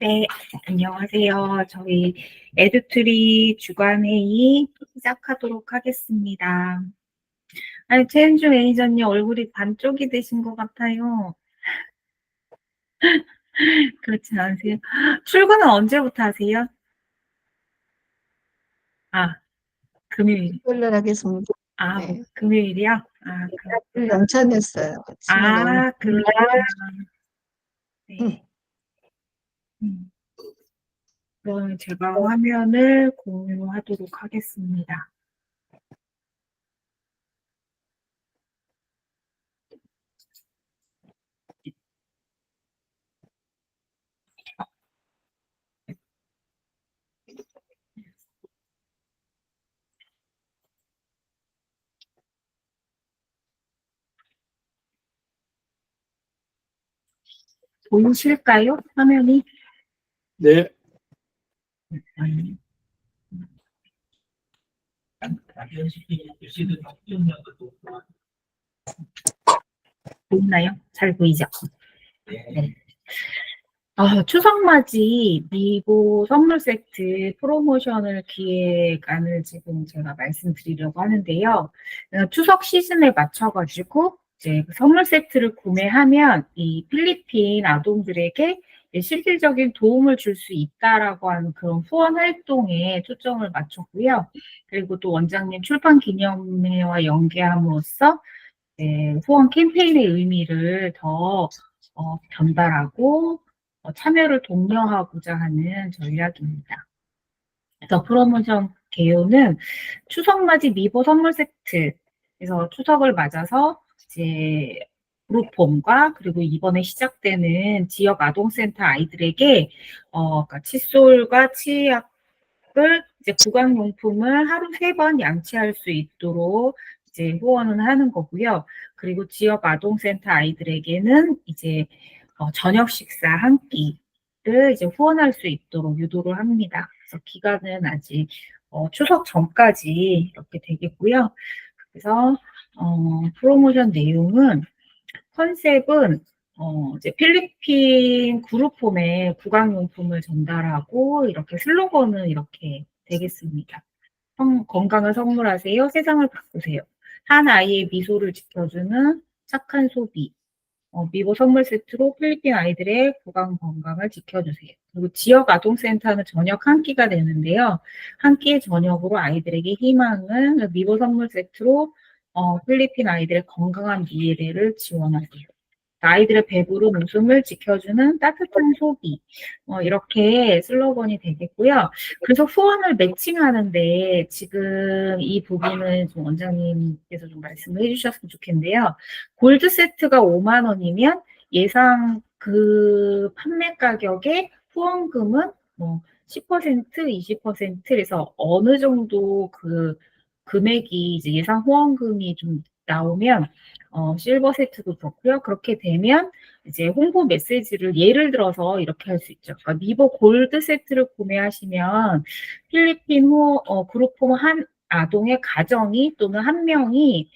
네, 안녕하세요. 저희 에듀트리 주간회의 시작하도록 하겠습니다. 아니, 최은주 매니저님 얼굴이 반쪽이 되신 것 같아요. 그렇진 않으세요? 출근은 언제부터 하세요? 아, 금요일. 토요일날 하겠습니다. 아, 뭐, 네. 금요일이요? 아, 연차냈어요. 아침에 너무 그렇구나. 음, 네. 음, 그럼 제가 화면을 공유하도록 하겠습니다. 보이실까요? 화면이? 네. 음, 보이나요? 잘 보이죠? 네. 추석맞이 미고 선물 세트 프로모션을 기획안을 지금 제가 말씀드리려고 하는데요. 추석 시즌에 맞춰가지고 이제 그 선물 세트를 구매하면 이 필리핀 아동들에게 실질적인 도움을 줄 수 있다라고 하는 그런 후원 활동에 초점을 맞췄고요. 그리고 또 원장님 출판 기념회와 연계함으로써 후원 캠페인의 의미를 더 전달하고 참여를 독려하고자 하는 전략입니다. 그래서 프로모션 개요는 추석맞이 미보 선물 세트. 그래서 추석을 맞아서 이제 그룹홈과 그리고 이번에 시작되는 지역 아동센터 아이들에게 그러니까 칫솔과 치약을 이제 구강용품을 하루 3번 양치할 수 있도록 이제 후원을 하는 거고요. 그리고 지역 아동센터 아이들에게는 이제 저녁 식사 한 끼를 이제 후원할 수 있도록 유도를 합니다. 그래서 기간은 아직 추석 전까지 이렇게 되겠고요. 그래서 프로모션 내용은 컨셉은 이제 필리핀 그룹홈에 구강용품을 전달하고 이렇게 슬로건은 이렇게 되겠습니다. 건강을 선물하세요. 세상을 바꾸세요. 한 아이의 미소를 지켜주는 착한 소비. 미고 선물 세트로 필리핀 아이들의 구강 건강을 지켜주세요. 그리고 지역 아동센터는 저녁 한 끼가 되는데요. 한 끼의 저녁으로 아이들에게 희망을 미고 선물 세트로 필리핀 아이들의 건강한 미래를 지원하세요. 아이들의 배부른 웃음을 지켜주는 따뜻한 소비. 이렇게 슬로건이 되겠고요. 그래서 후원을 매칭하는데 지금 이 부분은 좀 원장님께서 좀 말씀을 해주셨으면 좋겠는데요. 골드 세트가 5만 원이면 예상 그 판매 가격의 후원금은 뭐 10%, 20%에서 어느 정도 그 금액이 이제 예상 후원금이 좀 나오면 실버 세트도 그렇고요. 그렇게 되면 이제 홍보 메시지를 예를 들어서 이렇게 할 수 있죠. 그러니까 미보 골드 세트를 구매하시면 필리핀 그룹홈 한 아동의 가정이 또는 한 명이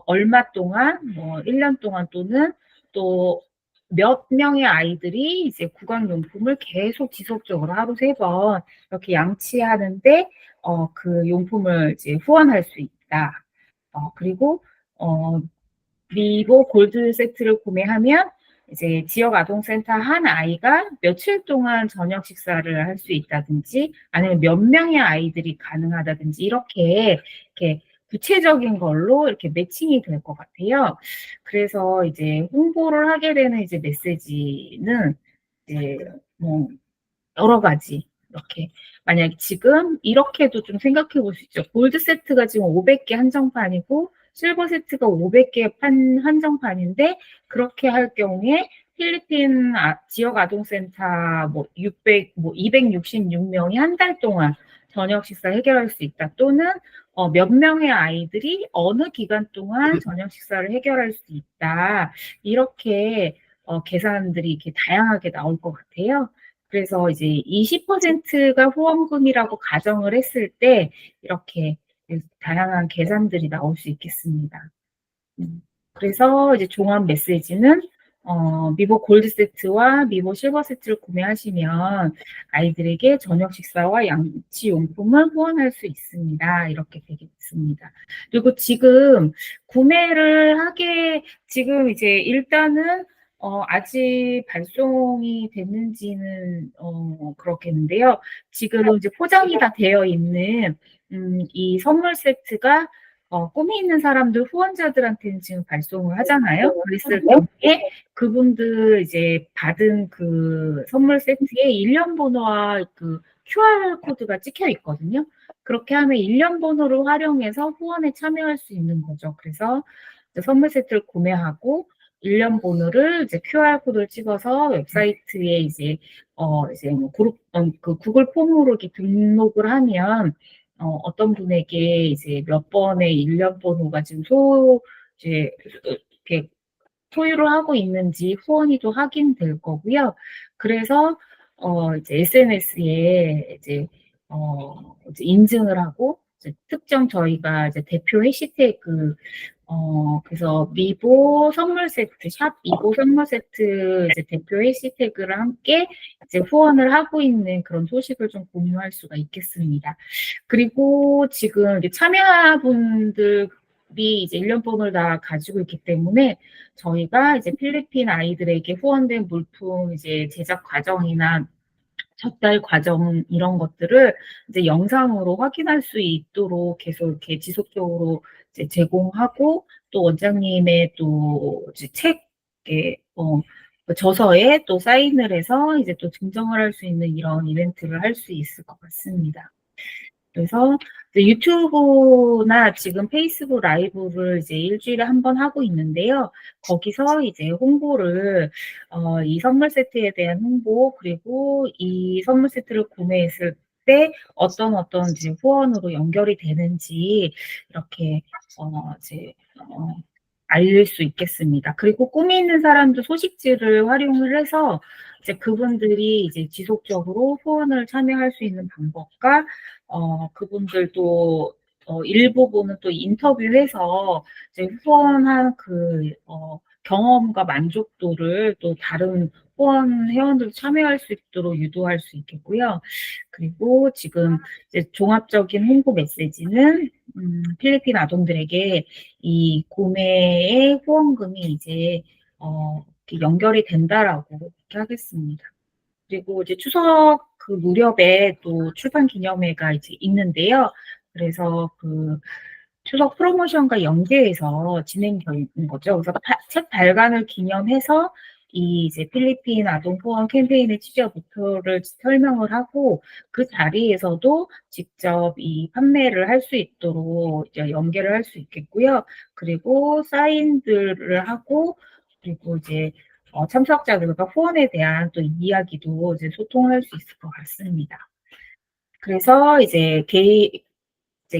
얼마 동안 뭐 1년 동안 또는 또 몇 명의 아이들이 이제 구강용품을 계속 지속적으로 하루 3번 이렇게 양치하는데 그 용품을 이제 후원할 수 있다. 그리고 어, 미보 골드 세트를 구매하면 이제 지역 아동센터 한 아이가 며칠 동안 저녁 식사를 할 수 있다든지 아니면 몇 명의 아이들이 가능하다든지 이렇게 구체적인 걸로 이렇게 매칭이 될 것 같아요. 그래서 이제 홍보를 하게 되는 이제 메시지는 이제 뭐 여러 가지 이렇게 만약에 지금 이렇게도 좀 생각해 볼 수 있죠. 골드 세트가 지금 500개 한정판이고 실버 세트가 500개 한정판인데 그렇게 할 경우에 필리핀 지역 아동센터 뭐 600, 뭐 266명이 한 달 동안 저녁 식사 해결할 수 있다. 또는 몇 명의 아이들이 어느 기간 동안 저녁 식사를 해결할 수 있다. 이렇게 계산들이 이렇게 다양하게 나올 것 같아요. 그래서 이제 20%가 후원금이라고 가정을 했을 때 이렇게 다양한 계산들이 나올 수 있겠습니다. 그래서 이제 종합 메시지는 미보 골드 세트와 미보 실버 세트를 구매하시면 아이들에게 저녁 식사와 양치 용품을 후원할 수 있습니다. 이렇게 되겠습니다. 그리고 지금 구매를 하게, 지금 이제 일단은 아직 발송이 됐는지는 그렇겠는데요. 지금 이제 포장이 다 되어 있는 이 선물 세트가 꿈이 있는 사람들 후원자들한테는 지금 발송을 하잖아요. 그랬을 경우에 그분들 이제 받은 그 선물 세트에 일련 번호와 그 QR 코드가 찍혀 있거든요. 그렇게 하면 일련 번호를 활용해서 후원에 참여할 수 있는 거죠. 그래서 선물 세트를 구매하고 일련 번호를 이제 QR 코드를 찍어서 웹사이트에 이제 뭐 그 구글 폼으로 이렇게 등록을 하면 어떤 분에게 이제 몇 번의 일련 번호가 지금 이제 이렇게 소유를 하고 있는지 후원이 또 확인될 거고요. 그래서 이제 SNS에 이제 인증을 하고 이제 특정 저희가 이제 대표 해시태그 그래서 미보 선물 세트, 샵 미보 선물 세트 이제 대표 해시태그를 함께 이제 후원을 하고 있는 그런 소식을 좀 공유할 수가 있겠습니다. 그리고 지금 이제 참여분들이 이제 일련번호를 다 가지고 있기 때문에 저희가 이제 필리핀 아이들에게 후원된 물품 이제 제작 과정이나 접달 과정 이런 것들을 이제 영상으로 확인할 수 있도록 계속 이렇게 지속적으로 이제 제공하고 또 원장님의 또 이제 책에 저서에 또 사인을 해서 이제 또 증정을 할 수 있는 이런 이벤트를 할 수 있을 것 같습니다. 그래서 이제 유튜브나 지금 페이스북 라이브를 이제 일주일에 한 번 하고 있는데요. 거기서 이제 홍보를 이 선물 세트에 대한 홍보 그리고 이 선물 세트를 구매했을 때 어떤 이제 후원으로 연결이 되는지 이렇게 이제 알릴 수 있겠습니다. 그리고 꿈이 있는 사람도 소식지를 활용을 해서 이제 그분들이 이제 지속적으로 후원을 참여할 수 있는 방법과 그분들도 일부분은 또 인터뷰해서 이제 후원한 그 경험과 만족도를 또 다른 후원 회원들 참여할 수 있도록 유도할 수 있겠고요. 그리고 지금 이제 종합적인 홍보 메시지는 필리핀 아동들에게 이 구매의 후원금이 이제 이렇게 연결이 된다라고 이렇게 하겠습니다. 그리고 이제 추석 그 무렵에 또 출판 기념회가 이제 있는데요. 그래서 그 추석 프로모션과 연계해서 진행되는 거죠. 그래서 책 발간을 기념해서 이 이제 필리핀 아동 후원 캠페인의 취재 목표를 설명을 하고 그 자리에서도 직접 이 판매를 할 수 있도록 이제 연계를 할 수 있겠고요. 그리고 사인들을 하고 그리고 이제 참석자들과 후원에 대한 또 이야기도 이제 소통할 수 있을 것 같습니다. 그래서 이제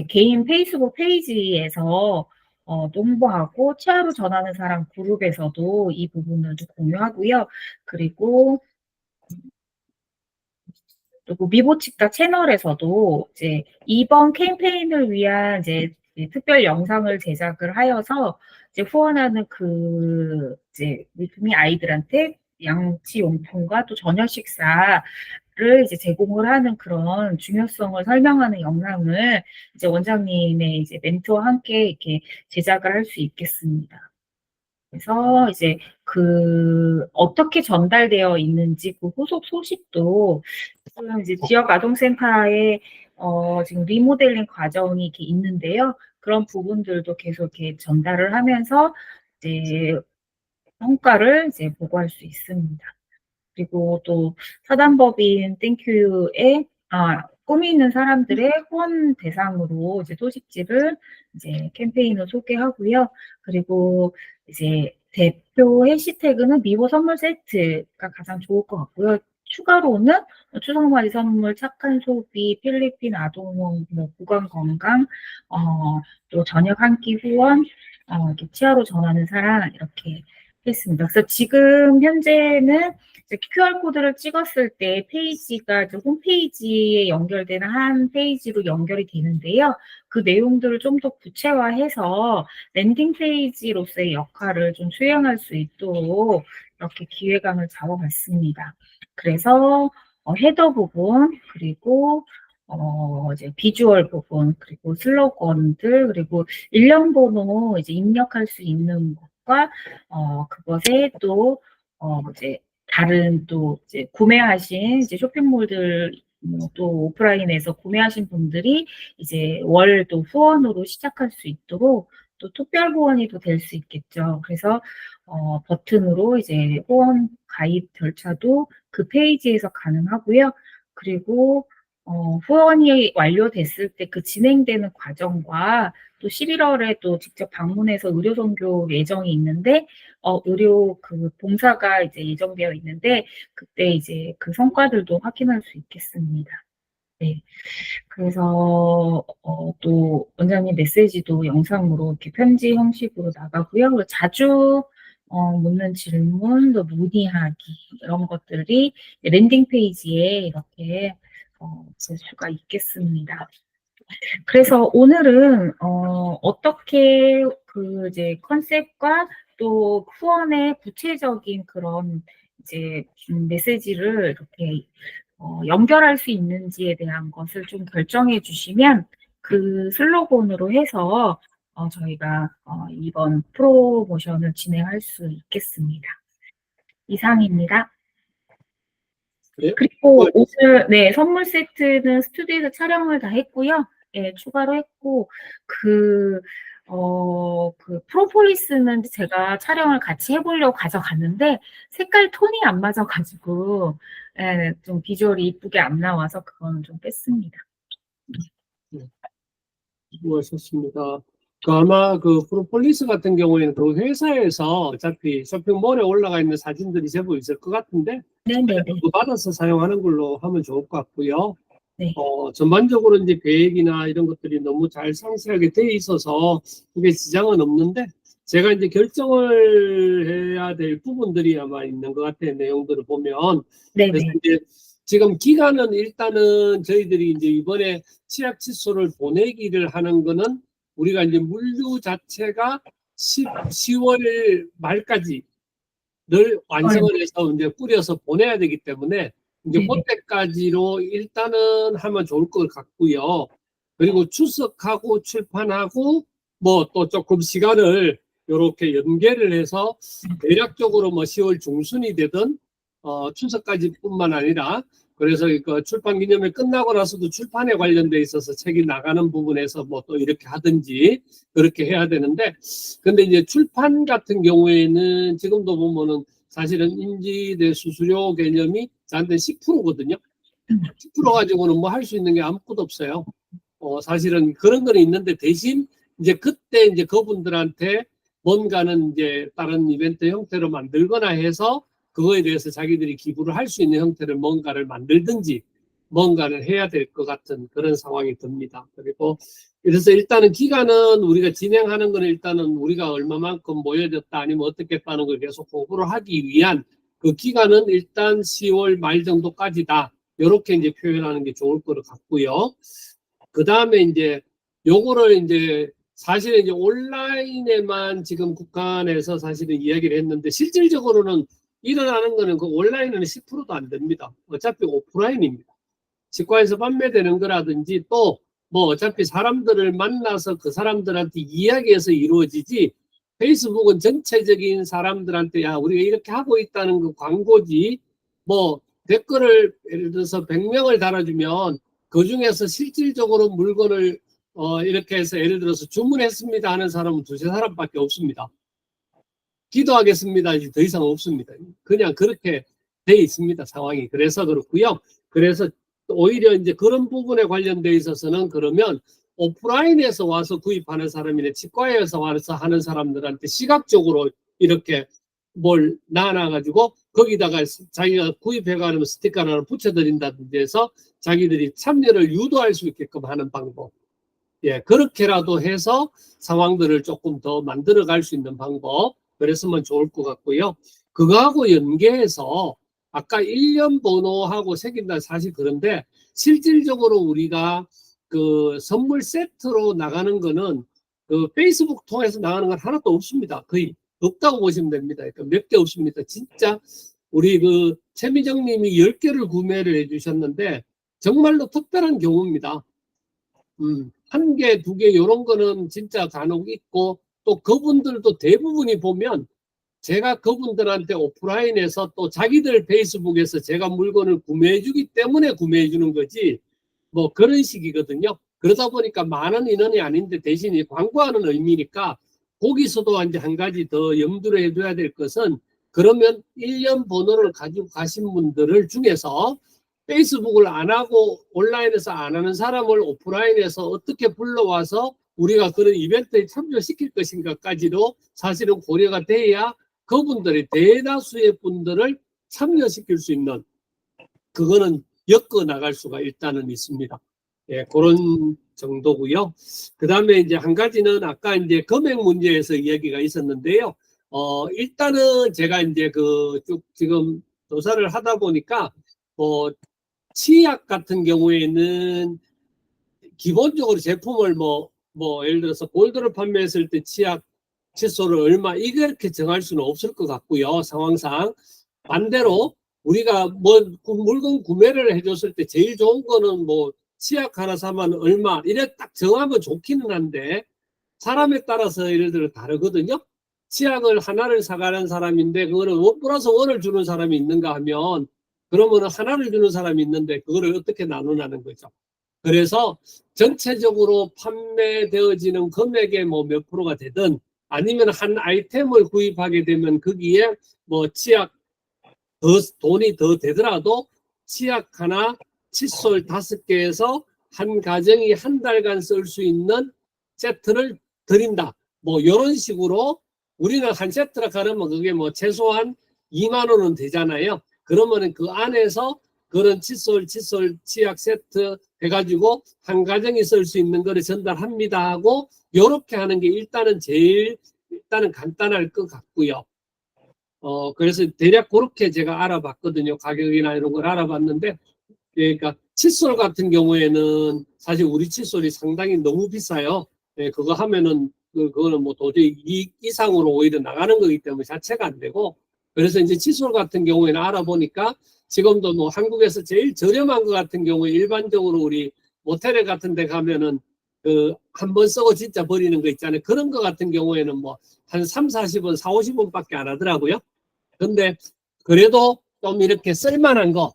개인 페이스북 페이지에서 또 홍보하고 최하로 전하는 사람 그룹에서도 이 부분을 좀 공유하고요. 그리고 미보칙다 채널에서도 이제 이번 캠페인을 위한 이제 특별 영상을 제작을 하여서 이제 후원하는 그 이제 물품이 아이들한테 양치 용품과 또 저녁 식사를 이제 제공을 하는 그런 중요성을 설명하는 영상을 이제 원장님의 이제 멘토와 함께 이렇게 제작을 할 수 있겠습니다. 그래서 이제 그 어떻게 전달되어 있는지 그 후속 소식도 지금 이제 지역 아동센터에 지금 리모델링 과정이 이렇게 있는데요. 그런 부분들도 계속 이렇게 전달을 하면서 이제 성과를 이제 보고할 수 있습니다. 그리고 또 사단법인 땡큐의 꿈이 있는 사람들의 후원 대상으로 이제 소식지를 이제 캠페인을 소개하고요. 그리고 이제 대표 해시태그는 미보 선물 세트가 가장 좋을 것 같고요. 추가로는 추석맞이 선물, 착한 소비, 필리핀 아동원, 뭐 구강 건강, 또 저녁 한 끼 후원, 이렇게 치아로 전하는 사랑 이렇게 했습니다. 그래서 지금 현재는 QR코드를 찍었을 때 페이지가 이제 홈페이지에 연결되는 한 페이지로 연결이 되는데요. 그 내용들을 좀 더 구체화해서 랜딩 페이지로서의 역할을 좀 수행할 수 있도록 이렇게 기획안을 잡아봤습니다. 그래서 헤더 부분, 그리고 이제 비주얼 부분, 그리고 슬로건들, 그리고 일련 번호 이제 입력할 수 있는 것과 그것에 또 이제 다른 또 이제 구매하신 이제 쇼핑몰들 또 오프라인에서 구매하신 분들이 이제 월 또 후원으로 시작할 수 있도록 또 특별 후원이 또 될 수 있겠죠. 그래서 버튼으로 이제 후원 가입 절차도 그 페이지에서 가능하고요. 그리고 후원이 완료됐을 때 그 진행되는 과정과 또 11월에 또 직접 방문해서 의료 선교 예정이 있는데 의료 그 봉사가 이제 예정되어 있는데 그때 이제 그 성과들도 확인할 수 있겠습니다. 네. 그래서 또 원장님 메시지도 영상으로 이렇게 편지 형식으로 나가고요. 그리고 자주 묻는 질문, 또 문의하기 이런 것들이 랜딩 페이지에 이렇게 볼 수가 있겠습니다. 그래서 오늘은 어떻게 그 이제 컨셉과 또 후원의 구체적인 그런 이제 메시지를 이렇게 연결할 수 있는지에 대한 것을 좀 결정해 주시면 그 슬로건으로 해서 저희가 이번 프로모션을 진행할 수 있겠습니다. 이상입니다. 그래요? 그리고 오늘 네 선물 세트는 스튜디오에서 촬영을 다 했고요. 예, 추가로 했고 그 프로폴리스는 제가 촬영을 같이 해보려고 가져갔는데 색깔 톤이 안 맞아가지고 예, 좀 비주얼이 이쁘게 안 나와서 그거는 좀 뺐습니다. 수고하셨습니다. 아마 그 프로폴리스 같은 경우에는 그 회사에서 어차피 쇼핑몰에 올라가 있는 사진들이 제법 있을 것 같은데 네네네. 그거 받아서 사용하는 걸로 하면 좋을 것 같고요. 네. 전반적으로 이제 계획이나 이런 것들이 너무 잘 상세하게 돼 있어서 그게 지장은 없는데 제가 이제 결정을 해야 될 부분들이 아마 있는 것 같아요. 내용들을 보면. 네네. 그래서 이제 지금 기간은 일단은 저희들이 이제 이번에 치약 칫솔을 보내기를 하는 거는 우리가 이제 물류 자체가 10월 말까지 늘 완성을 해서 이제 뿌려서 보내야 되기 때문에 이제 네네. 그때까지로 일단은 하면 좋을 것 같고요. 그리고 출석하고 출판하고 뭐 또 조금 시간을 이렇게 연계를 해서 대략적으로 뭐 10월 중순이 되든 출석까지뿐만 아니라 그래서 그 출판 기념회 끝나고 나서도 출판에 관련돼 있어서 책이 나가는 부분에서 뭐 또 이렇게 하든지 그렇게 해야 되는데 근데 이제 출판 같은 경우에는 지금도 보면은 사실은 인지대 수수료 개념이 저한테 10%거든요. 10% 가지고는 뭐 할 수 있는 게 아무것도 없어요. 사실은 그런 거는 있는데 대신 이제 그때 이제 그분들한테 뭔가는 이제 다른 이벤트 형태로 만들거나 해서 그거에 대해서 자기들이 기부를 할 수 있는 형태를 뭔가를 만들든지 뭔가를 해야 될 것 같은 그런 상황이 듭니다. 그리고 그래서 일단은 기간은 우리가 진행하는 거는 일단은 우리가 얼마만큼 모여졌다 아니면 어떻게 했다는 걸 계속 공부를 하기 위한 그 기간은 일단 10월 말 정도까지다. 이렇게 이제 표현하는 게 좋을 것 같고요. 그 다음에 이제 요거를 이제 사실은 이제 온라인에만 지금 국한해서 사실은 이야기를 했는데 실질적으로는 일어나는 거는 그 온라인은 10%도 안 됩니다. 어차피 오프라인입니다. 치과에서 판매되는 거라든지 또 뭐 어차피 사람들을 만나서 그 사람들한테 이야기해서 이루어지지 페이스북은 전체적인 사람들한테 야 우리가 이렇게 하고 있다는 그 광고지 뭐 댓글을 예를 들어서 100명을 달아주면 그 중에서 실질적으로 물건을 이렇게 해서 예를 들어서 주문했습니다 하는 사람은 두세 사람밖에 없습니다. 기도하겠습니다. 이제 더 이상 없습니다. 그냥 그렇게 돼 있습니다. 상황이. 그래서 그렇고요. 그래서 오히려 이제 그런 부분에 관련돼 있어서는 그러면 오프라인에서 와서 구입하는 사람이나 치과에서 와서 하는 사람들한테 시각적으로 이렇게 뭘 나눠가지고 거기다가 자기가 구입해가는 스티커 하나 붙여드린다든지 해서 자기들이 참여를 유도할 수 있게끔 하는 방법. 예, 그렇게라도 해서 상황들을 조금 더 만들어 갈 수 있는 방법. 그랬으면 좋을 것 같고요. 그거하고 연계해서 아까 1년 번호하고 새긴다 사실 그런데 실질적으로 우리가 그 선물 세트로 나가는 거는 그 페이스북 통해서 나가는 건 하나도 없습니다. 거의 없다고 보시면 됩니다. 그러니까 몇 개 없습니다. 진짜 우리 그 최미정 님이 10개를 구매를 해주셨는데 정말로 특별한 경우입니다. 1개, 2개 이런 거는 진짜 간혹 있고 또 그분들도 대부분이 보면 제가 그분들한테 오프라인에서 또 자기들 페이스북에서 제가 물건을 구매해 주기 때문에 구매해 주는 거지 뭐 그런 식이거든요. 그러다 보니까 많은 인원이 아닌데 대신 광고하는 의미니까 거기서도 이제 한 가지 더 염두를 해둬야 될 것은 그러면 1년 번호를 가지고 가신 분들을 중에서 페이스북을 안 하고 온라인에서 안 하는 사람을 오프라인에서 어떻게 불러와서 우리가 그런 이벤트에 참여시킬 것인가까지도 사실은 고려가 돼야 그분들의 대다수의 분들을 참여시킬 수 있는 그거는 엮어 나갈 수가 일단은 있습니다. 예, 그런 정도고요. 그 다음에 이제 한 가지는 아까 이제 금액 문제에서 이야기가 있었는데요. 일단은 제가 이제 그 쭉 지금 조사를 하다 보니까 치약 같은 경우에는 기본적으로 제품을 뭐 예를 들어서 골드를 판매했을 때 치약 칫솔을 얼마 이렇게 정할 수는 없을 것 같고요. 상황상 반대로 우리가 뭐 물건 구매를 해줬을 때 제일 좋은 거는 뭐 치약 하나 사면 얼마 이래 딱 정하면 좋기는 한데 사람에 따라서 예를 들어 다르거든요. 치약을 하나를 사가는 사람인데 그거는 원 플러스 원을 주는 사람이 있는가 하면 그러면 하나를 주는 사람이 있는데 그거를 어떻게 나누냐는 거죠. 그래서 전체적으로 판매되어지는 금액의 뭐 몇 프로가 되든 아니면 한 아이템을 구입하게 되면 거기에 뭐 치약 돈이 더 되더라도 치약 하나, 칫솔 5개에서 한 가정이 한 달간 쓸 수 있는 세트를 드린다. 뭐 이런 식으로 우리는 한 세트라 가려면 그게 뭐 최소한 2만 원은 되잖아요. 그러면은 그 안에서 그런 칫솔, 치약 세트 해가지고 한 가정이 쓸 수 있는 거를 전달합니다 하고 요렇게 하는 게 일단은 일단은 간단할 것 같고요. 그래서 대략 그렇게 제가 알아봤거든요. 가격이나 이런 걸 알아봤는데, 그러니까 칫솔 같은 경우에는 사실 우리 칫솔이 상당히 너무 비싸요. 예, 그거 하면은 그거는 뭐 도저히 이 이상으로 오히려 나가는 거기 때문에 자체가 안 되고, 그래서 이제 칫솔 같은 경우에는 알아보니까 지금도 뭐 한국에서 제일 저렴한 것 같은 경우에 일반적으로 우리 모텔 같은 데 가면은 그 한 번 쓰고 진짜 버리는 거 있잖아요. 그런 거 같은 경우에는 뭐 한 3, 40원, 4, 50원밖에 안 하더라고요. 근데 그래도 좀 이렇게 쓸만한 거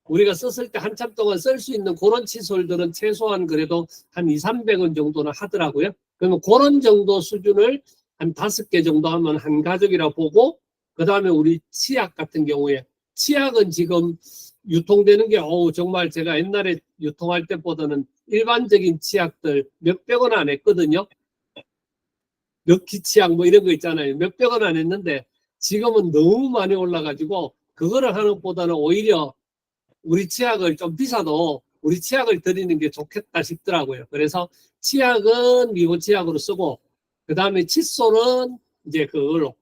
우리가 썼을 때 한참 동안 쓸 수 있는 그런 칫솔들은 최소한 그래도 한 2, 300원 정도는 하더라고요. 그러면 그런 정도 수준을 한 5개 정도 하면 한 가족이라 보고 그 다음에 우리 치약 같은 경우에 치약은 지금 유통되는 게 정말 제가 옛날에 유통할 때보다는 일반적인 치약들 몇백 원 안 했거든요. 럭키 치약 뭐 이런 거 있잖아요. 몇백 원 안 했는데 지금은 너무 많이 올라가지고 그거를 하는 것보다는 오히려 우리 치약을 좀 비싸도 우리 치약을 드리는 게 좋겠다 싶더라고요. 그래서 치약은 미국 치약으로 쓰고 그 다음에 칫솔은 이제 그걸로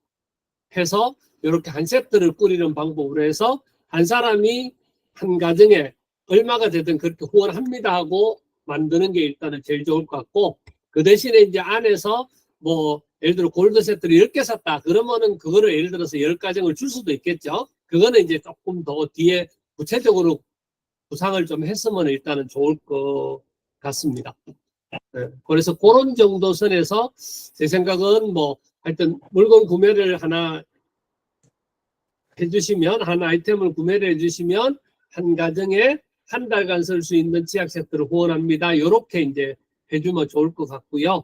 해서 이렇게 한 세트를 꾸리는 방법으로 해서 한 사람이 한 가정에 얼마가 되든 그렇게 후원합니다 하고 만드는 게 일단은 제일 좋을 것 같고 그 대신에 이제 안에서 뭐 예를 들어 골드 세트를 10개 샀다 그러면은 그거를 예를 들어서 10가정을 줄 수도 있겠죠. 그거는 이제 조금 더 뒤에 구체적으로 구상을 좀 했으면 일단은 좋을 것 같습니다. 네. 그래서 그런 정도 선에서 제 생각은 뭐 하여튼 물건 구매를 하나 해주시면 한 아이템을 구매를 해주시면 한 가정에 한 달간 쓸 수 있는 치약 세트를 후원합니다. 이렇게 이제 해주면 좋을 것 같고요.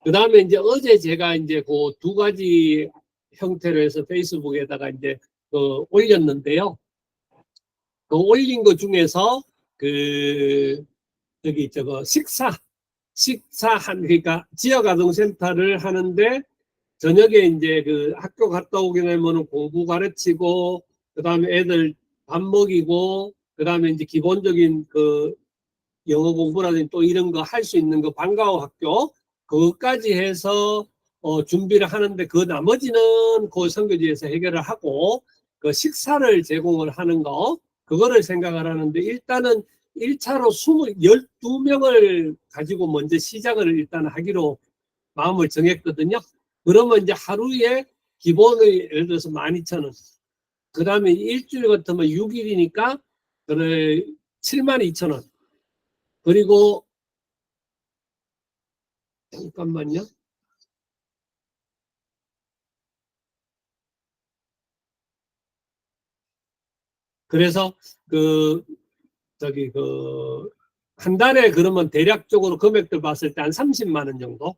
그 다음에 이제 어제 제가 이제 그 2가지 형태로 해서 페이스북에다가 이제 올렸는데요. 그 올린 것 중에서 여기 저거 그러니까 지역아동센터를 하는데 저녁에 이제 그 학교 갔다 오게 되면 공부 가르치고 그다음에 애들 밥 먹이고 그다음에 이제 기본적인 그 영어 공부라든지 또 이런 거 할 수 있는 거 방과후 학교 그것까지 해서 준비를 하는데 그 나머지는 그 선교지에서 해결을 하고 그 식사를 제공을 하는 거 그거를 생각을 하는데 일단은 1차로 12명을 가지고 먼저 시작을 일단 하기로 마음을 정했거든요. 그러면 이제 하루에 기본의 예를 들어서 12,000원. 그 다음에 일주일 같으면 6일이니까 그래 72,000원. 그리고 잠깐만요. 그래서 한 달에 그러면 대략적으로 금액들 봤을 때 한 30만 원 정도.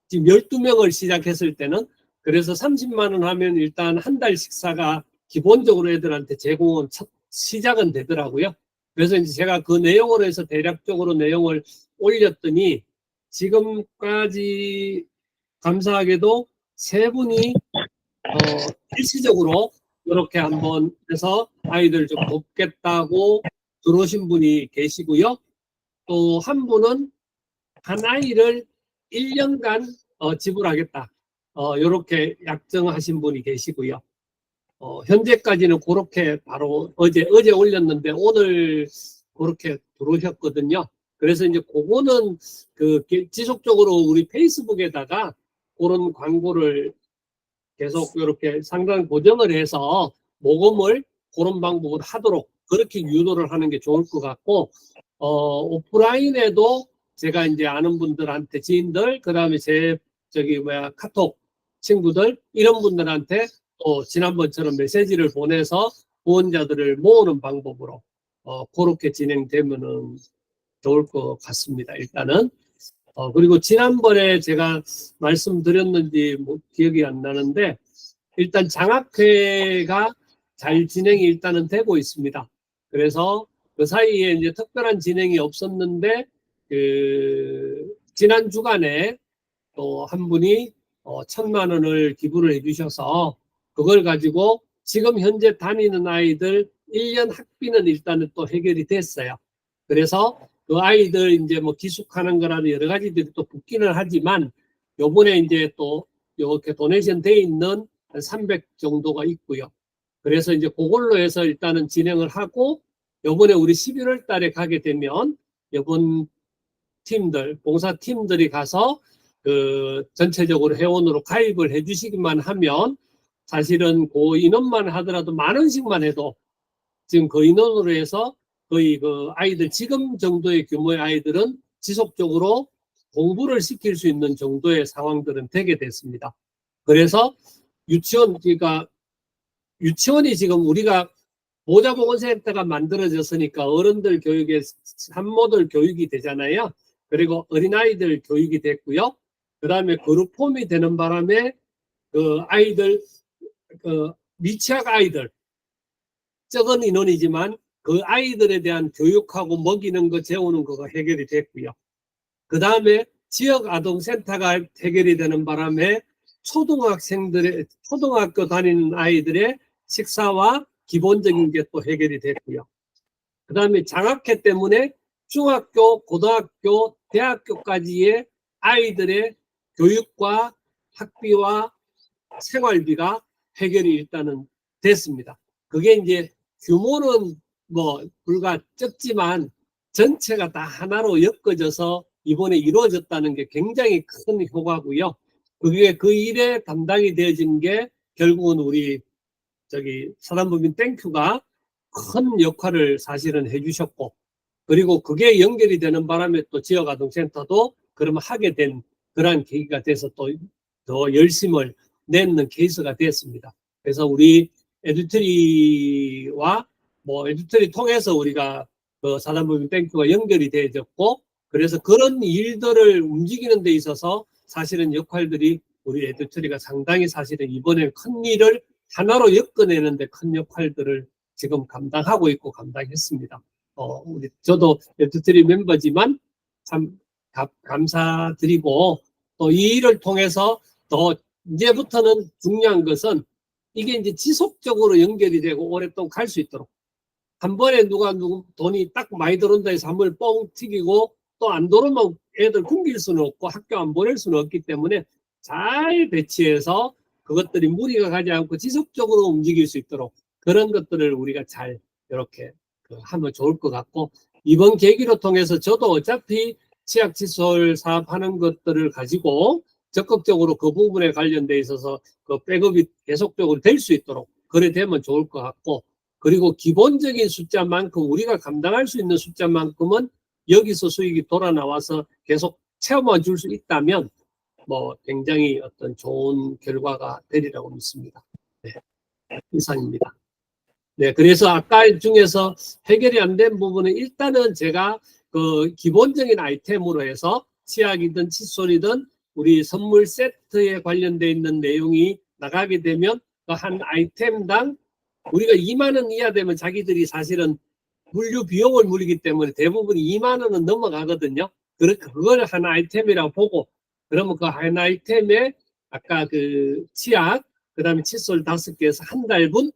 지금 12명을 시작했을 때는 그래서 30만 원 하면 일단 한 달 식사가 기본적으로 애들한테 제공은 첫 시작은 되더라고요. 그래서 이제 제가 그 내용으로 해서 대략적으로 내용을 올렸더니 지금까지 감사하게도 3분이 일시적으로 이렇게 한번 해서 아이들 좀 돕겠다고 들어오신 분이 계시고요. 또 한 분은 한 아이를 1년간 지불하겠다. 이렇게 약정하신 분이 계시고요. 현재까지는 그렇게 바로 어제 올렸는데 오늘 그렇게 들어오셨거든요. 그래서 이제 그거는 지속적으로 우리 페이스북에다가 그런 광고를 계속 이렇게 상당 고정을 해서 모금을 그런 방법으로 하도록 그렇게 유도를 하는 게 좋을 것 같고, 오프라인에도 제가 이제 아는 분들한테 지인들, 그 다음에 카톡 친구들, 이런 분들한테 또 지난번처럼 메시지를 보내서 후원자들을 모으는 방법으로, 그렇게 진행되면은 좋을 것 같습니다. 일단은. 그리고 지난번에 제가 말씀드렸는지 기억이 안 나는데, 일단 장학회가 잘 진행이 일단은 되고 있습니다. 그래서 그 사이에 이제 특별한 진행이 없었는데, 지난 주간에 또 한 분이 1,000만 원을 기부를 해주셔서 그걸 가지고 지금 현재 다니는 아이들 1년 학비는 일단은 또 해결이 됐어요. 그래서 그 아이들 이제 뭐 기숙하는 거라는 여러 가지들이 또 붙기는 하지만 요번에 이제 또 이렇게 도네이션 돼 있는 한 300 정도가 있고요. 그래서 이제 그걸로 해서 일단은 진행을 하고 요번에 우리 11월 달에 가게 되면 이번 팀들, 봉사팀들이 가서 전체적으로 회원으로 가입을 해 주시기만 하면 사실은 그 인원만 하더라도 10,000원씩만 해도 지금 그 인원으로 해서 거의 그 아이들 지금 정도의 규모의 아이들은 지속적으로 공부를 시킬 수 있는 정도의 상황들은 되게 됐습니다. 그래서 그러니까 유치원이 지금 우리가 모자보건센터가 만들어졌으니까 어른들 교육에 산모들 교육이 되잖아요. 그리고 어린아이들 교육이 됐고요. 그 다음에 그룹홈이 되는 바람에 그 아이들, 미취학 아이들, 적은 인원이지만 그 아이들에 대한 교육하고 먹이는 거, 재우는 거가 해결이 됐고요. 그 다음에 지역아동센터가 해결이 되는 바람에 초등학교 다니는 아이들의 식사와 기본적인 게 또 해결이 됐고요. 그 다음에 장학회 때문에 중학교, 고등학교, 대학교까지의 아이들의 교육과 학비와 생활비가 해결이 일단은 됐습니다. 그게 이제 규모는 뭐 불과 적지만 전체가 다 하나로 엮어져서 이번에 이루어졌다는 게 굉장히 큰 효과고요. 그게 그 일에 담당이 되어진 게 결국은 우리 사단법인 땡큐가 큰 역할을 사실은 해주셨고, 그리고 그게 연결이 되는 바람에 또 지역아동센터도 그러면 하게 된 그러한 계기가 돼서 또 더 열심을 내는 케이스가 됐습니다. 그래서 우리 에듀트리와 에듀트리 통해서 우리가 그 사단법인 땡큐가 연결이 되어졌고, 그래서 그런 일들을 움직이는 데 있어서 사실은 역할들이 우리 에듀트리가 상당히 사실은 이번에 큰 일을 하나로 엮어내는데 큰 역할들을 지금 감당하고 있고 감당했습니다. 저도 에듀트리 멤버지만 참 감사드리고, 또 이 일을 통해서 더 이제부터는 중요한 것은 이게 이제 지속적으로 연결이 되고 오랫동안 갈 수 있도록, 한 번에 누구 돈이 딱 많이 들어온다 해서 한 번에 뻥 튀기고 또 안 들어오면 애들 굶길 수는 없고 학교 안 보낼 수는 없기 때문에 잘 배치해서 그것들이 무리가 가지 않고 지속적으로 움직일 수 있도록 그런 것들을 우리가 잘 이렇게 하면 좋을 것 같고, 이번 계기로 통해서 저도 어차피 치약칫솔 사업하는 것들을 가지고 적극적으로 그 부분에 관련돼 있어서 그 백업이 계속적으로 될 수 있도록 그래 되면 좋을 것 같고, 그리고 기본적인 숫자만큼 우리가 감당할 수 있는 숫자만큼은 여기서 수익이 돌아 나와서 계속 채워만 줄 수 있다면 뭐 굉장히 어떤 좋은 결과가 되리라고 믿습니다. 네, 이상입니다. 네, 그래서 아까 중에서 해결이 안 된 부분은 일단은 제가 그 기본적인 아이템으로 해서 치약이든 칫솔이든 우리 선물 세트에 관련돼 있는 내용이 나가게 되면 그 한 아이템당 우리가 2만 원 이하 되면 자기들이 사실은 물류 비용을 물리기 때문에 대부분 2만 원은 넘어가거든요. 그걸 한 아이템이라고 보고, 그러면 그 한 아이템에 아까 그 치약, 그 다음에 칫솔 5개에서 한 달분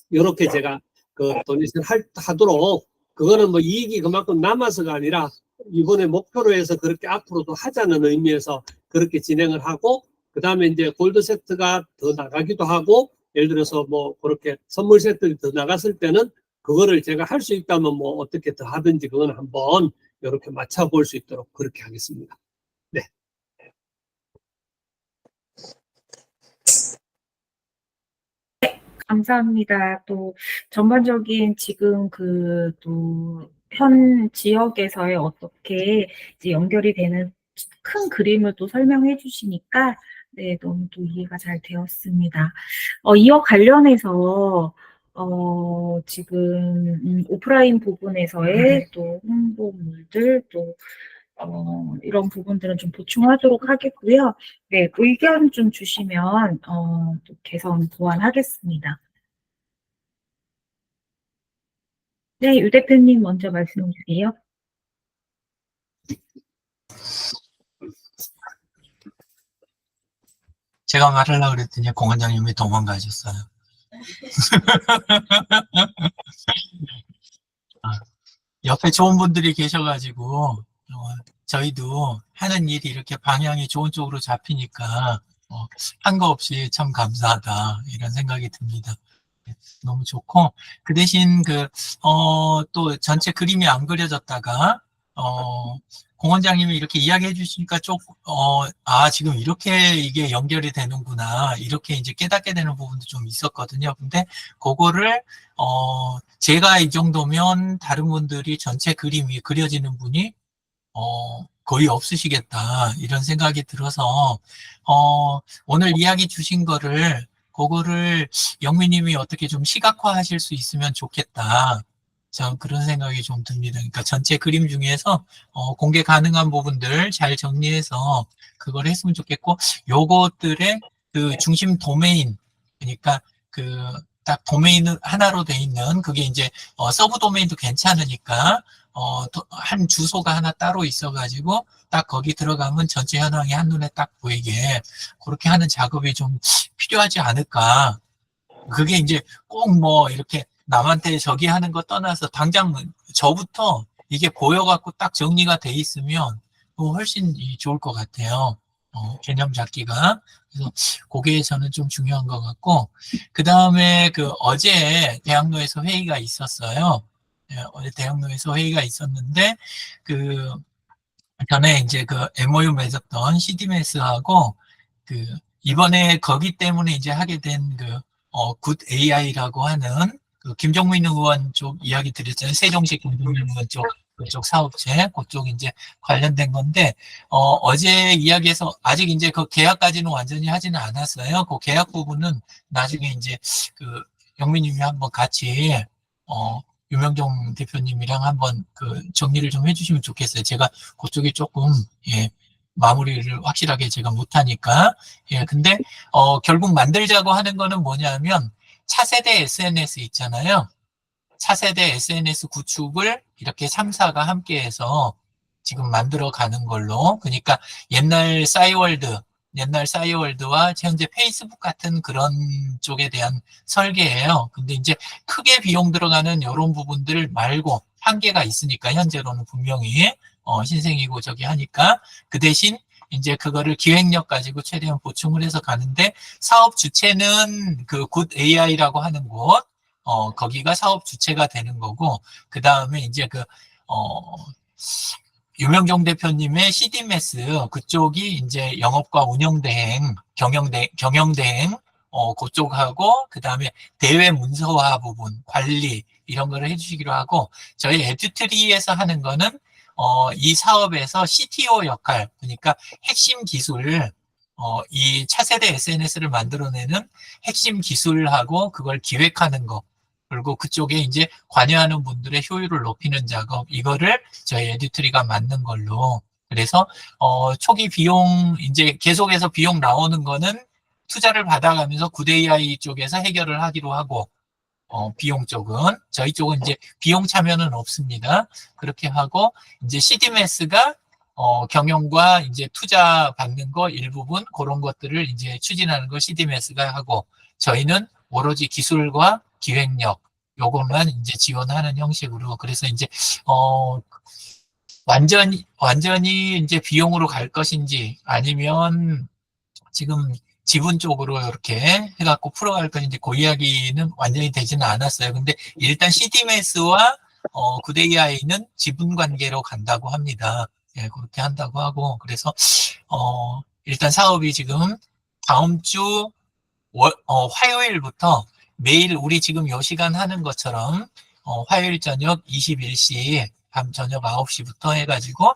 이렇게 제가 그 도네이션 하도록, 그거는 뭐 이익이 그만큼 남아서가 아니라 이번에 목표로 해서 그렇게 앞으로도 하자는 의미에서 그렇게 진행을 하고, 그 다음에 이제 골드 세트가 더 나가기도 하고, 예를 들어서 뭐 그렇게 선물 세트가 더 나갔을 때는 그거를 제가 할 수 있다면 뭐 어떻게 더 하든지 그건 한번 이렇게 맞춰볼 수 있도록 그렇게 하겠습니다. 네. 감사합니다. 또 전반적인 지금 그 또 현 지역에서의 어떻게 이제 연결이 되는 큰 그림을 또 설명해 주시니까 네, 너무 또 이해가 잘 되었습니다. 이와 관련해서 지금 오프라인 부분에서의 또 홍보물들 또 이런 부분들은 좀 보충하도록 하겠고요. 네, 의견 좀 주시면 또 개선 보완하겠습니다. 네, 유 대표님 먼저 말씀해 주세요. 제가 말하려고 그랬더니 공 원장님이 도망가셨어요. 옆에 좋은 분들이 계셔가지고 저희도 하는 일이 이렇게 방향이 좋은 쪽으로 잡히니까 한 거 없이 참 감사하다 이런 생각이 듭니다. 너무 좋고, 그 대신 또 전체 그림이 안 그려졌다가 공 원장님이 이렇게 이야기해 주시니까 지금 이렇게 이게 연결이 되는구나, 이렇게 이제 깨닫게 되는 부분도 좀 있었거든요. 근데 그거를 제가 이 정도면 다른 분들이 전체 그림이 그려지는 분이 거의 없으시겠다 이런 생각이 들어서 오늘 이야기 주신 그거를 영미님이 어떻게 좀 시각화 하실 수 있으면 좋겠다. 저 그런 생각이 좀 듭니다. 그러니까 전체 그림 중에서 공개 가능한 부분들 잘 정리해서 그걸 했으면 좋겠고, 요것들의 그 중심 도메인, 그러니까 딱 도메인 하나로 돼 있는 그게 이제 서브 도메인도 괜찮으니까 한 주소가 하나 따로 있어가지고 딱 거기 들어가면 전체 현황이 한눈에 딱 보이게 그렇게 하는 작업이 좀 필요하지 않을까. 그게 이제 꼭 뭐 이렇게 남한테 저기 하는 거 떠나서 당장 저부터 이게 보여갖고 딱 정리가 돼 있으면 훨씬 좋을 것 같아요. 개념 잡기가. 그래서 그게 저는 좀 중요한 것 같고, 그 다음에 어제 대학로에서 회의가 있었어요. 어제 대학로에서 회의가 있었는데, 전에 이제 MOU 맺었던 CDMS하고, 이번에 거기 때문에 이제 하게 된 굿 AI라고 하는 김종민 의원 쪽 이야기 드렸잖아요. 세종시 김종민 의원 그쪽 사업체, 그쪽 이제 관련된 건데, 어제 이야기해서 아직 이제 그 계약까지는 완전히 하지는 않았어요. 그 계약 부분은 나중에 이제 영민님이 한번 같이, 유명종 대표님이랑 한번 정리를 좀 해주시면 좋겠어요. 제가 그쪽이 조금, 마무리를 확실하게 제가 못하니까. 근데, 결국 만들자고 하는 거는 뭐냐면, 차세대 SNS 있잖아요. 차세대 SNS 구축을 이렇게 3사가 함께해서 지금 만들어 가는 걸로. 그러니까 옛날 싸이월드와 현재 페이스북 같은 그런 쪽에 대한 설계예요. 근데 이제 크게 비용 들어가는 이런 부분들 말고 한계가 있으니까 현재로는 분명히 신생이고 저기 하니까 그 대신 이제 그거를 기획력 가지고 최대한 보충을 해서 가는데, 사업 주체는 굿 AI라고 하는 곳, 거기가 사업 주체가 되는 거고, 그 다음에 이제 유명종 대표님의 CDMS 그쪽이 이제 영업과 운영대행, 경영대행 그쪽하고 그다음에 대외 문서화 부분, 관리 이런 거를 해주시기로 하고 저희 에듀트리에서 하는 거는 이 사업에서 CTO 역할, 그러니까 핵심 기술, 이 차세대 SNS를 만들어내는 핵심 기술하고 그걸 기획하는 거, 그리고 그쪽에 이제 관여하는 분들의 효율을 높이는 작업, 이거를 저희 에듀트리가 맡는 걸로. 그래서, 초기 비용, 이제 계속해서 비용 나오는 거는 투자를 받아가면서 구데이아이 쪽에서 해결을 하기로 하고, 비용 쪽은, 저희 쪽은 이제 비용 참여는 없습니다. 그렇게 하고, 이제 CDMS가, 경영과 이제 투자 받는 거 일부분, 그런 것들을 이제 추진하는 거 CDMS가 하고, 저희는 오로지 기술과 기획력, 요것만 이제 지원하는 형식으로. 그래서 이제, 완전히 이제 비용으로 갈 것인지, 아니면 지금 지분 쪽으로 이렇게 해갖고 풀어갈 건지 그 이야기는 완전히 되지는 않았어요. 근데 일단 CDMS와 구데이아이는 지분 관계로 간다고 합니다. 예, 그렇게 한다고 하고, 그래서 일단 사업이 지금 다음 주 화요일부터 매일 우리 지금 요 시간 하는 것처럼 화요일 저녁 21시 밤 저녁 9시부터 해가지고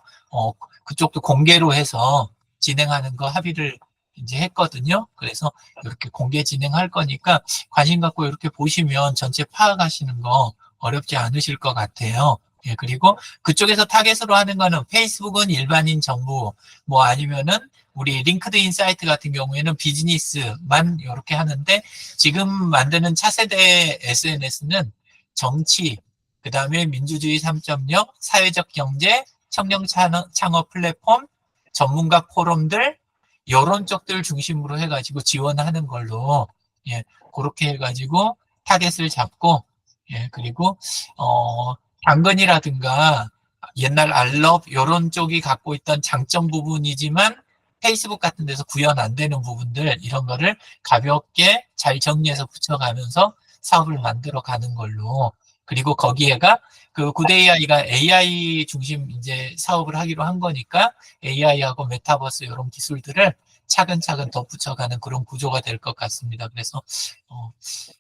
그쪽도 공개로 해서 진행하는 거 합의를 이제 했거든요. 그래서 이렇게 공개 진행할 거니까 관심 갖고 이렇게 보시면 전체 파악하시는 거 어렵지 않으실 것 같아요. 예, 그리고 그쪽에서 타겟으로 하는 거는 페이스북은 일반인 정보, 뭐 아니면은 우리 링크드인 사이트 같은 경우에는 비즈니스만 이렇게 하는데 지금 만드는 차세대 SNS는 정치, 그 다음에 민주주의 3.0, 사회적 경제, 청년 창업 플랫폼, 전문가 포럼들, 이런 쪽들 중심으로 해가지고 지원하는 걸로, 예, 그렇게 해가지고 타겟을 잡고, 예, 그리고, 당근이라든가 옛날 알럽, 이런 쪽이 갖고 있던 장점 부분이지만 페이스북 같은 데서 구현 안 되는 부분들, 이런 거를 가볍게 잘 정리해서 붙여가면서 사업을 만들어 가는 걸로. 그리고 거기에가 그 구데이아이가 AI 중심 이제 사업을 하기로 한 거니까 AI하고 메타버스 이런 기술들을 차근차근 덧붙여가는 그런 구조가 될 것 같습니다. 그래서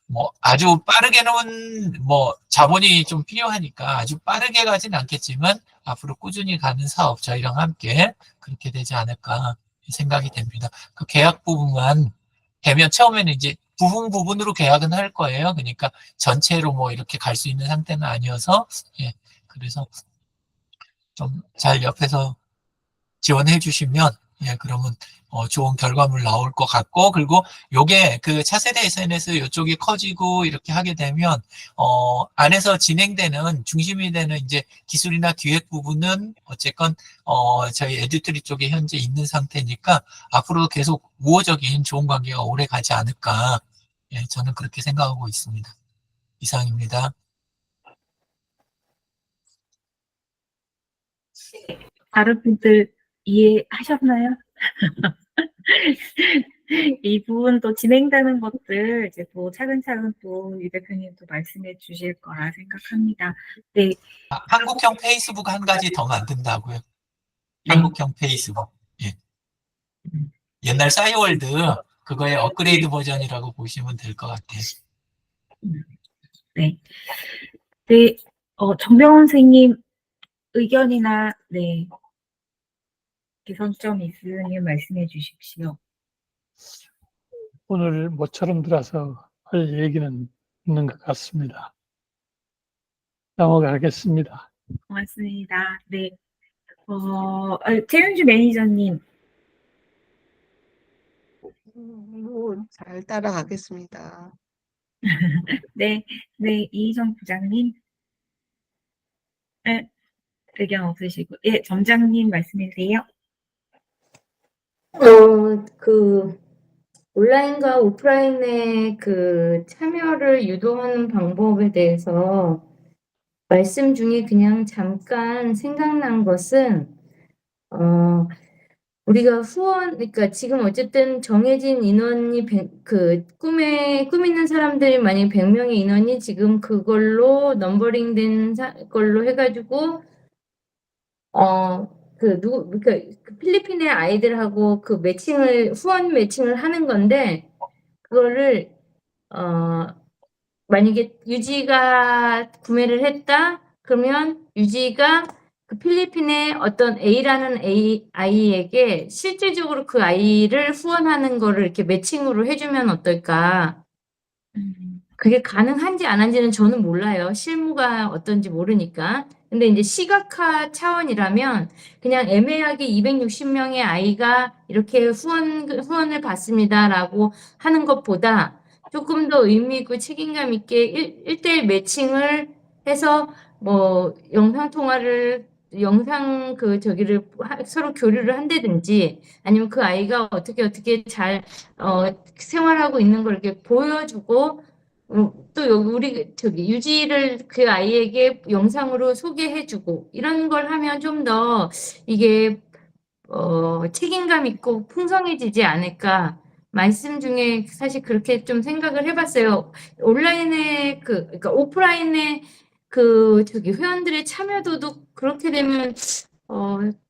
뭐 아주 빠르게는 뭐 자본이 좀 필요하니까 아주 빠르게 가진 않겠지만 앞으로 꾸준히 가는 사업 저희랑 함께 그렇게 되지 않을까 생각이 됩니다. 그 계약 부분만 되면 처음에는 이제 부분으로 계약은 할 거예요. 그러니까 전체로 뭐 이렇게 갈 수 있는 상태는 아니어서, 예, 그래서 좀 잘 옆에서 지원해 주시면, 예, 그러면 좋은 결과물 나올 것 같고, 그리고 요게 그 차세대 SNS 이쪽이 커지고 이렇게 하게 되면 안에서 진행되는 중심이 되는 이제 기술이나 기획 부분은 어쨌건 저희 에듀트리 쪽에 현재 있는 상태니까 앞으로 계속 우호적인 좋은 관계가 오래 가지 않을까, 예, 저는 그렇게 생각하고 있습니다. 이상입니다. 다른 분들 이해하셨나요? 이 부분 또 진행되는 것들 이제 또 차근차근 또 유 대표님도 말씀해 주실 거라 생각합니다. 네. 한국형 페이스북 한 가지 더 만든다고요. 네. 한국형 페이스북. 예. 옛날 싸이월드 그거의 업그레이드 버전이라고 보시면 될 것 같아요. 네. 네. 정병원 선생님 의견이나 네. 개선점 있으면 말씀해 주십시오. 오늘 모처럼 들어서 할 얘기는 있는 것 같습니다. 넘어가겠습니다. 고맙습니다. 네. 최윤주 매니저님. 잘 따라가겠습니다. 네. 네. 이희정 부장님. 네. 의견 없으시고. 예, 점장님 말씀해 주세요. 온라인과 오프라인의 그 참여를 유도하는 방법에 대해서 말씀 중에 그냥 잠깐 생각난 것은, 우리가 그러니까 지금 어쨌든 정해진 인원이 꾸미는 사람들이 만약에 100명의 인원이 지금 그걸로 넘버링 된 걸로 해가지고 그 필리핀의 아이들하고 그 후원 매칭을 하는 건데, 그거를, 만약에 유지가 구매를 했다? 그러면 유지가 그 필리핀의 어떤 A라는 아이에게 실질적으로 그 아이를 후원하는 거를 이렇게 매칭으로 해주면 어떨까? 그게 가능한지 안 한지는 저는 몰라요. 실무가 어떤지 모르니까. 근데 이제 시각화 차원이라면 그냥 애매하게 260명의 아이가 이렇게 후원을 받습니다라고 하는 것보다 조금 더 의미 있고 책임감 있게 1대1 매칭을 해서 뭐 저기를 서로 교류를 한다든지 아니면 그 아이가 어떻게 잘 생활하고 있는 걸 이렇게 보여주고 또 여기 우리 저기 유지를 그 아이에게 영상으로 소개해주고 이런 걸 하면 좀 더 이게 책임감 있고 풍성해지지 않을까. 말씀 중에 사실 그렇게 좀 생각을 해봤어요. 온라인에 그러니까 오프라인에 그 저기 회원들의 참여도도 그렇게 되면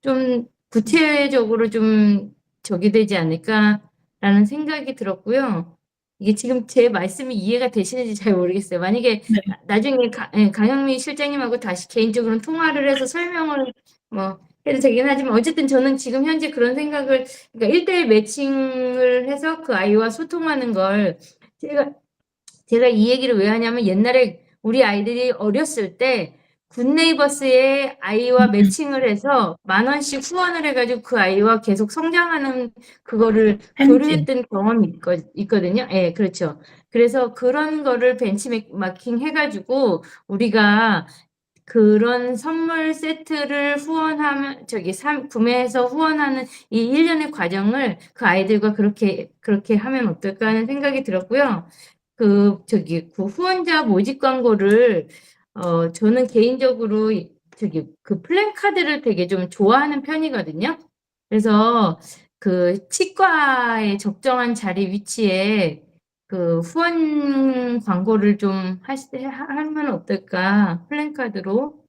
좀 구체적으로 좀 저기 되지 않을까라는 생각이 들었고요. 이게 지금 제 말씀이 이해가 되시는지 잘 모르겠어요. 만약에 네. 나중에 강영미 실장님하고 다시 개인적으로 통화를 해서 설명을 뭐 해도 되긴 하지만 어쨌든 저는 지금 현재 그런 생각을 그러니까 1대1 매칭을 해서 그 아이와 소통하는 걸 제가 이 얘기를 왜 하냐면 옛날에 우리 아이들이 어렸을 때 굿네이버스의 아이와 매칭을 해서 10,000원씩 후원을 해가지고 그 아이와 계속 성장하는 그거를 팬진. 교류했던 경험이 있거든요. 예, 그렇죠. 그래서 그런 거를 벤치마킹 해가지고 우리가 그런 선물 세트를 구매해서 후원하는 이 일련의 과정을 그 아이들과 그렇게 하면 어떨까 하는 생각이 들었고요. 그 후원자 모집 광고를, 저는 개인적으로 그 플랜카드를 되게 좀 좋아하는 편이거든요. 그래서 그 치과의 적정한 자리 위치에 그 후원 광고를 좀 하면 어떨까, 플랜카드로.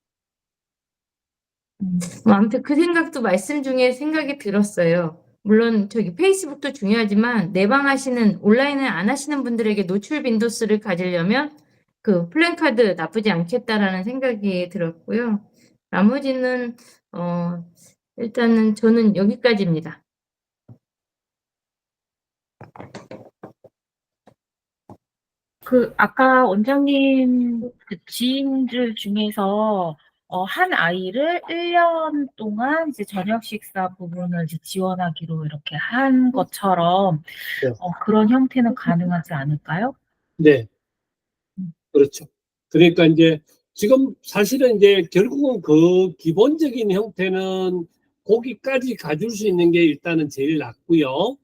뭐 아무튼 그 생각도 말씀 중에 생각이 들었어요. 물론 저기 페이스북도 중요하지만 내방하시는 온라인을 안 하시는 분들에게 노출 빈도수를 가지려면 그 플랜카드 나쁘지 않겠다라는 생각이 들었고요. 나머지는 일단은 저는 여기까지입니다. 아까 원장님 그 지인들 중에서 한 아이를 1년 동안 이제 저녁 식사 부분을 이제 지원하기로 이렇게 한 것처럼 네. 그런 형태는 가능하지 않을까요? 네, 그렇죠. 그러니까 이제 지금 사실은 이제 결국은 그 기본적인 형태는 거기까지 가줄 수 있는 게 일단은 제일 낫고요.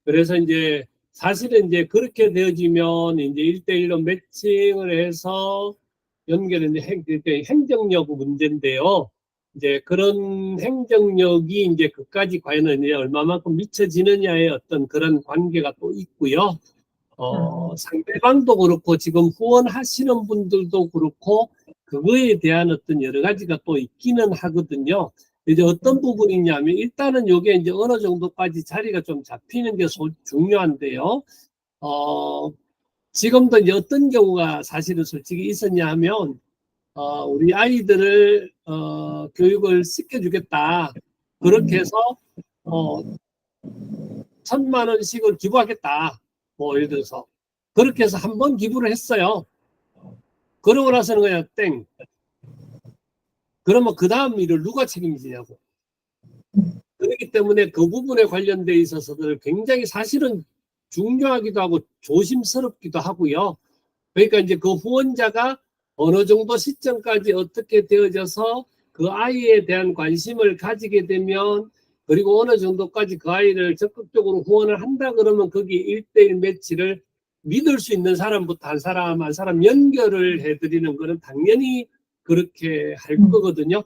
그래서 이제 사실은 이제 그렇게 되어지면 이제 1대1로 매칭을 해서 연결은 이제 행정력 문제인데요. 이제 그런 행정력이 이제 그까지 과연 이제 얼마만큼 미쳐지느냐의 어떤 그런 관계가 또 있고요. 상대방도 그렇고 지금 후원하시는 분들도 그렇고 그거에 대한 어떤 여러 가지가 또 있기는 하거든요. 이제 어떤 부분이냐면 일단은 이게 이제 어느 정도까지 자리가 좀 잡히는 게 중요한데요. 지금도 이제 어떤 경우가 사실은 솔직히 있었냐 하면 우리 아이들을 교육을 시켜주겠다. 그렇게 해서 1,000만 원씩을 기부하겠다. 뭐 예를 들어서 그렇게 해서 한 번 기부를 했어요. 그러고 나서는 그냥 땡. 그러면 그 다음 일을 누가 책임지냐고. 그렇기 때문에 그 부분에 관련돼 있어서도 굉장히 사실은 중요하기도 하고 조심스럽기도 하고요. 그러니까 이제 그 후원자가 어느 정도 시점까지 어떻게 되어져서 그 아이에 대한 관심을 가지게 되면 그리고 어느 정도까지 그 아이를 적극적으로 후원을 한다 그러면 거기 1대1 매치를 믿을 수 있는 사람부터 한 사람 한 사람 연결을 해드리는 거는 당연히 그렇게 할 거거든요.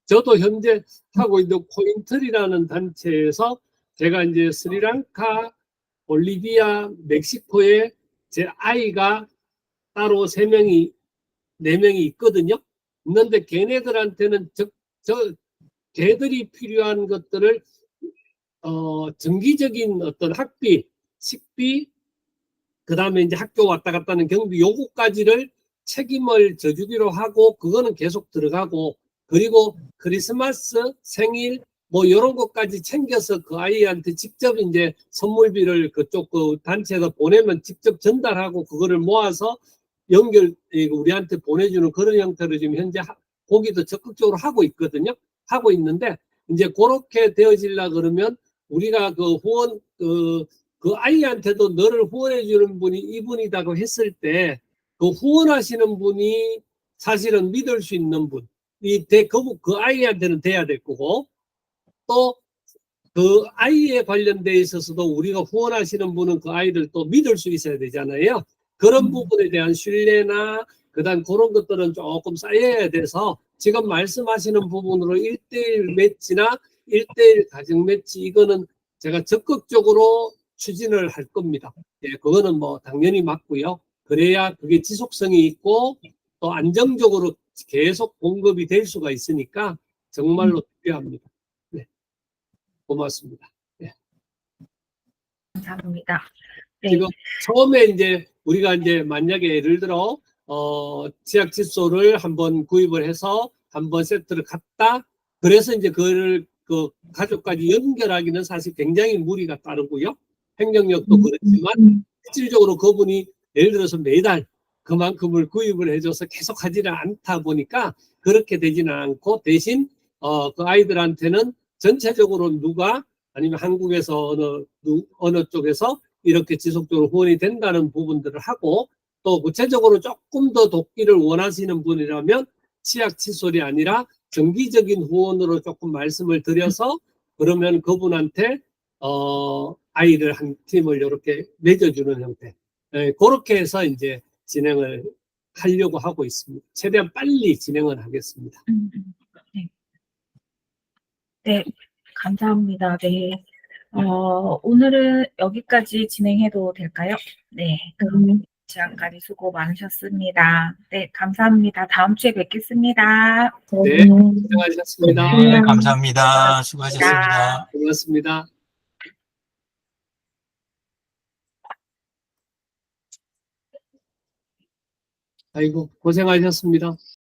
저도 현재 하고 있는 코인틀이라는 단체에서 제가 이제 스리랑카, 볼리비아, 멕시코에 제 아이가 따로 3명이, 4명이 있거든요. 있는데 걔네들한테는 걔들이 필요한 것들을 정기적인 어떤 학비, 식비, 그 다음에 이제 학교 왔다 갔다 하는 경비 요거까지를 책임을 져주기로 하고 그거는 계속 들어가고 그리고 크리스마스, 생일 뭐 이런 것까지 챙겨서 그 아이한테 직접 이제 선물비를 그쪽 그 단체에서 보내면 직접 전달하고 그거를 모아서 우리한테 보내주는 그런 형태로 지금 현재 거기도 적극적으로 하고 있거든요. 하고 있는데 이제 그렇게 되어지려 그러면 우리가 그 후원 그 아이한테도 너를 후원해 주는 분이 이분이라고 했을 때 그 후원하시는 분이 사실은 믿을 수 있는 분, 그 아이한테는 돼야 될 거고 또 그 아이에 관련돼 있어서도 우리가 후원하시는 분은 그 아이를 또 믿을 수 있어야 되잖아요. 그런 부분에 대한 신뢰나 그다음 그런 것들은 조금 쌓여야 돼서 지금 말씀하시는 부분으로 1:1 매치나 1:1 가정 매치 이거는 제가 적극적으로 추진을 할 겁니다. 예, 그거는 뭐 당연히 맞고요. 그래야 그게 지속성이 있고 또 안정적으로 계속 공급이 될 수가 있으니까 정말로 필요합니다. 네, 고맙습니다. 네. 감사합니다. 네. 지금 처음에 이제 우리가 이제 만약에 예를 들어 치약 칫솔을 한번 구입을 해서 한번 세트를 갖다 그래서 이제 그거를 그 가족까지 연결하기는 사실 굉장히 무리가 따르고요. 행정력도 그렇지만 실질적으로 그분이 예를 들어서 매달 그만큼을 구입을 해줘서 계속 하지는 않다 보니까 그렇게 되지는 않고 대신 그 아이들한테는 전체적으로 누가 아니면 한국에서 어느 쪽에서 이렇게 지속적으로 후원이 된다는 부분들을 하고 또 구체적으로 조금 더 돕기를 원하시는 분이라면 치약 칫솔이 아니라 정기적인 후원으로 조금 말씀을 드려서 그러면 그분한테 아이를 한 팀을 이렇게 맺어주는 형태 그렇게 해서 이제 진행을 하려고 하고 있습니다. 최대한 빨리 진행을 하겠습니다. 네. 네, 감사합니다. 네. 오늘은 여기까지 진행해도 될까요? 네. 시간까지 수고 많으셨습니다. 네, 감사합니다. 다음 주에 뵙겠습니다. 네, 고생하셨습니다. 네, 감사합니다. 수고하셨습니다. 고맙습니다. 아이고, 고생하셨습니다.